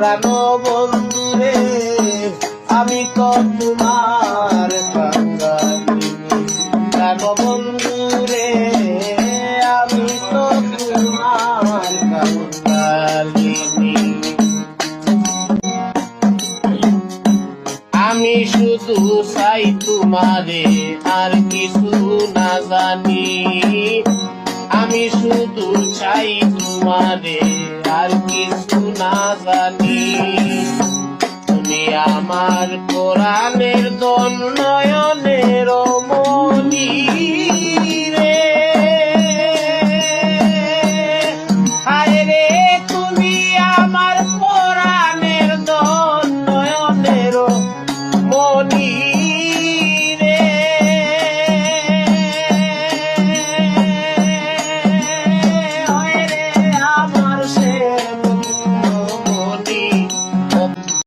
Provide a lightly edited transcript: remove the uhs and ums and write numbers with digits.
প্রাণ বন্ধুরে আমি তো তোমার কাঙ্গালি প্রাণ বন্ধুরে আমি তো তোমার কাঙ্গালিনী আমি শুধু চাই তোমারে আর কিছু না জানি আমি শুধু চাই তোমারে আর কিছু না জানি তুমি আমার কোরআনের ধন নয়নের মনি